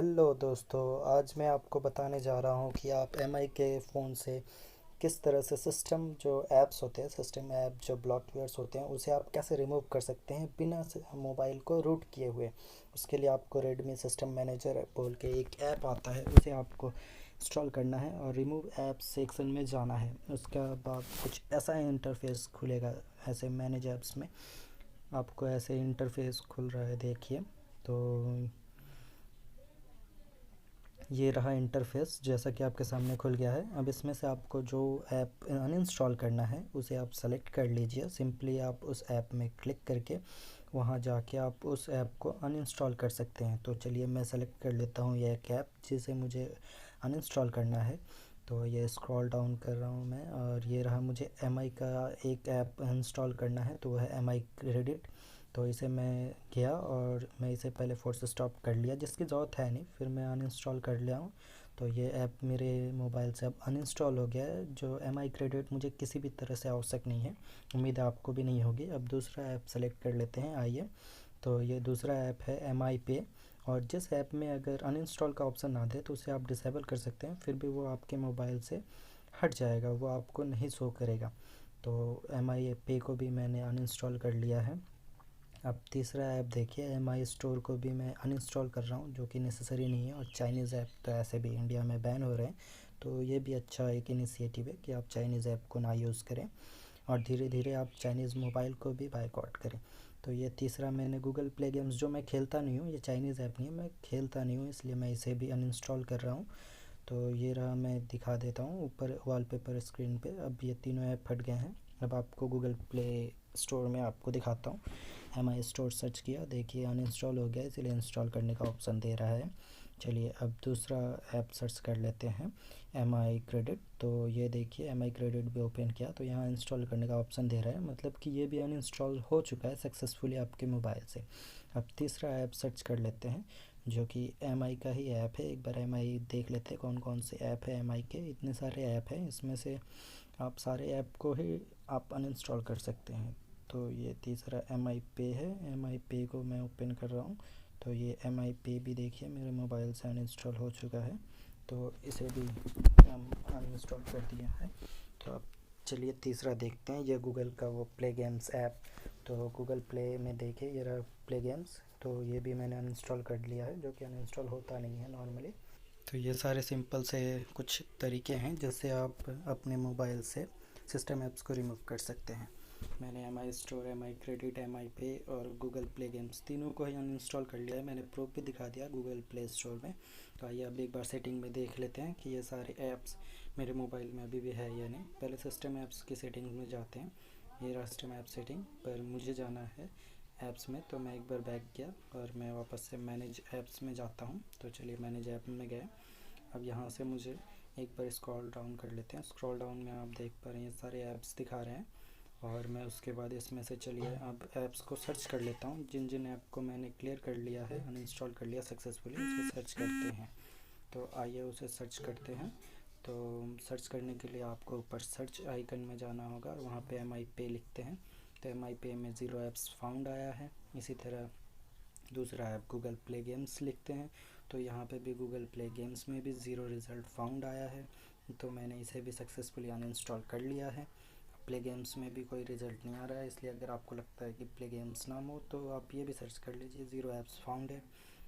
Hello दोस्तों, आज मैं आपको बताने जा रहा हूँ कि आप एमआई के फ़ोन से किस तरह से सिस्टम जो ऐप्स होते हैं, सिस्टम ऐप जो ब्लॉटवेयर्स होते हैं, उसे आप कैसे रिमूव कर सकते हैं बिना मोबाइल को रूट किए हुए। उसके लिए आपको रेडमी सिस्टम मैनेजर बोल के एक ऐप आता है, उसे आपको इंस्टॉल करना है और रिमूव ऐप सेक्शन में जाना है। उसका बाद कुछ ऐसा इंटरफेस खुलेगा। ऐसे मैनेज ऐप्स में आपको ऐसे इंटरफेस खुल रहा है, देखिए। तो ये रहा इंटरफेस, जैसा कि आपके सामने खुल गया है। अब इसमें से आपको जो ऐप अनइंस्टॉल करना है उसे आप सेलेक्ट कर लीजिए। सिंपली आप उस ऐप में क्लिक करके वहाँ जाके आप उस ऐप को अनइंस्टॉल कर सकते हैं। तो चलिए मैं सेलेक्ट कर लेता हूँ ये एक ऐप जिसे मुझे अनइंस्टॉल करना है। तो ये स्क्रॉल डाउन कर रहा हूँ मैं, और ये रहा। मुझे एमआई का एक ऐप इंस्टॉल करना है, तो वह है एमआई क्रेडिट। तो इसे मैं गया और मैं इसे पहले फोर्स स्टॉप कर लिया, जिसकी ज़रूरत है नहीं, फिर मैं अनइंस्टॉल कर लिया हूँ। तो ये ऐप मेरे मोबाइल से अब अनइंस्टॉल हो गया है। जो एमआई क्रेडिट मुझे किसी भी तरह से आवश्यक नहीं है, उम्मीद है आपको भी नहीं होगी। अब दूसरा ऐप सेलेक्ट कर लेते हैं, आइए। तो ये दूसरा ऐप है एमआई पे। और जिस ऐप में अगर अनइंस्टॉल का ऑप्शन ना दे तो उसे आप डिसेबल कर सकते हैं, फिर भी वो आपके मोबाइल से हट जाएगा, वो आपको नहीं शो करेगा। तो एमआई पे को भी मैंने अनइंस्टॉल कर लिया है। अब तीसरा ऐप देखिए, एम आई स्टोर को भी मैं अनइंस्टॉल कर रहा हूँ, जो कि नेसेसरी नहीं है। और चाइनीज़ ऐप तो ऐसे भी इंडिया में बैन हो रहे हैं, तो ये भी अच्छा एक इनिशिएटिव है कि आप चाइनीज़ ऐप को ना यूज़ करें और धीरे धीरे आप चाइनीज़ मोबाइल को भी बायकॉट करें। तो ये तीसरा, मैंने गूगल प्ले गेम्स, जो मैं खेलता नहीं हूँ, ये चाइनीज़ ऐप नहीं है, मैं खेलता नहीं हूँ, इसलिए मैं इसे भी अनइंस्टॉल कर रहा हूँ। तो ये रहा, मैं दिखा देता हूँ ऊपर वॉलपेपर स्क्रीन पे। अब ये तीनों ऐप हट गए हैं। अब आपको गूगल प्ले स्टोर में आपको दिखाता हूँ। एम आई स्टोर सर्च किया, देखिए अनइंस्टॉल हो गया, इसलिए इंस्टॉल करने का ऑप्शन दे रहा है। चलिए अब दूसरा ऐप सर्च कर लेते हैं, एम आई क्रेडिट। तो ये देखिए एम आई क्रेडिट भी ओपन किया, तो यहाँ इंस्टॉल करने का ऑप्शन दे रहा है, मतलब कि ये भी अनइंस्टॉल हो चुका है सक्सेसफुली आपके मोबाइल से। अब तीसरा ऐप सर्च कर लेते हैं, जो कि एम आई का ही ऐप है। एक बार एम आई देख लेते हैं कौन कौन से ऐप है एम आई के। इतने सारे ऐप हैं, इसमें से आप सारे ऐप को ही आप अनइंस्टॉल कर सकते हैं। तो ये तीसरा एम आई पे है, एम आई पे को मैं ओपन कर रहा हूँ। तो ये एम आई पे भी देखिए मेरे मोबाइल से अनइंस्टॉल हो चुका है, तो इसे भी हम अनइंस्टॉल कर दिया है। तो अब चलिए तीसरा देखते हैं, ये गूगल का वो प्ले गेम्स ऐप। तो गूगल प्ले में देखिए ये रहा प्ले गेम्स, तो ये भी मैंने अनइंस्टॉल कर लिया है, जो कि अनइंस्टॉल होता नहीं है नॉर्मली। तो ये सारे सिंपल से कुछ तरीके हैं जिससे आप अपने मोबाइल से सिस्टम ऐप्स को रिमूव कर सकते हैं। मैंने M I store, M I credit, M I pay और गूगल प्ले गेम्स तीनों को ही अनइंस्टॉल कर लिया है। मैंने प्रूफ भी दिखा दिया गूगल प्ले स्टोर में। तो आइए अब एक बार सेटिंग में देख लेते हैं कि ये सारे ऐप्स मेरे मोबाइल में अभी भी है या नहीं। पहले सिस्टम ऐप्स की सेटिंग में जाते हैं। ये रहा सिस्टम ऐप सेटिंग, पर मुझे जाना है ऐप्स में, तो मैं एक बार बैक गया और मैं वापस से मैनेज ऐप्स में जाता हूँ। तो चलिए मैनेज ऐप में गए। अब यहाँ से मुझे एक बार स्क्रॉल डाउन कर लेते हैं। स्क्रॉल डाउन में आप देख पा रहे हैं ये सारे ऐप्स दिखा रहे हैं, और मैं उसके बाद इसमें से चलिए अब ऐप्स को सर्च कर लेता हूँ। जिन जिन ऐप को मैंने क्लियर कर लिया है, अनइंस्टॉल कर लिया सक्सेसफुली, उसे सर्च करते हैं। तो आइए उसे सर्च करते हैं। तो सर्च करने के लिए आपको ऊपर सर्च आइकन में जाना होगा और वहाँ पे एम आई पे लिखते हैं। तो एम आई पे में 0 ऐप्स फाउंड आया है। इसी तरह दूसरा ऐप गूगल प्ले गेम्स लिखते हैं, तो यहाँ पे भी गूगल प्ले गेम्स में भी 0 रिज़ल्ट फाउंड आया है। तो मैंने इसे भी सक्सेसफुली अनइंस्टॉल कर लिया है। प्ले गेम्स में भी कोई रिज़ल्ट नहीं आ रहा है, इसलिए अगर आपको लगता है कि प्ले गेम्स नाम हो तो आप ये भी सर्च कर लीजिए, 0 ऐप्स फाउंड है।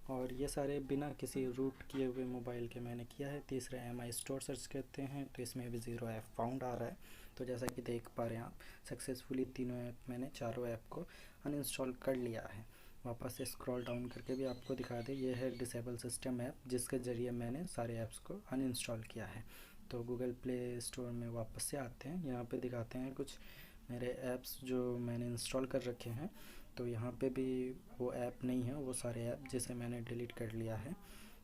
और ये सारे बिना किसी रूट किए हुए मोबाइल के मैंने किया है। तीसरा एम आई स्टोर सर्च करते हैं, तो इसमें भी 0 ऐप फाउंड आ रहा है। तो जैसा कि देख पा रहे हैं आप, सक्सेसफुली तीनों ऐप, मैंने चारों ऐप को अनइंस्टॉल कर लिया है। वापस से स्क्रॉल डाउन करके भी आपको दिखा दें, ये है डिसेबल सिस्टम ऐप, जिसके ज़रिए मैंने सारे ऐप्स को अनइंस्टॉल किया है। तो गूगल प्ले स्टोर में वापस से आते हैं। यहाँ पे दिखाते हैं कुछ मेरे ऐप्स जो मैंने इंस्टॉल कर रखे हैं। तो यहाँ पे भी वो ऐप नहीं है, वो सारे ऐप जिसे मैंने डिलीट कर लिया है।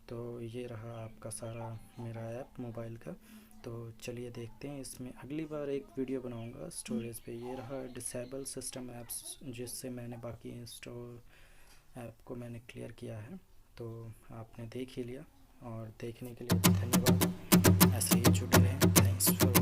तो ये रहा आपका सारा मेरा ऐप मोबाइल का। तो चलिए देखते हैं, इसमें अगली बार एक वीडियो बनाऊंगा स्टोरेज पे। ये रहा डिसेबल सिस्टम ऐप्स, जिससे मैंने बाकी इंस्टॉल ऐप को मैंने क्लियर किया है। तो आपने देख ही लिया, और देखने के लिए धन्यवाद। ऐसे ही जुड़े रहें। Thanks for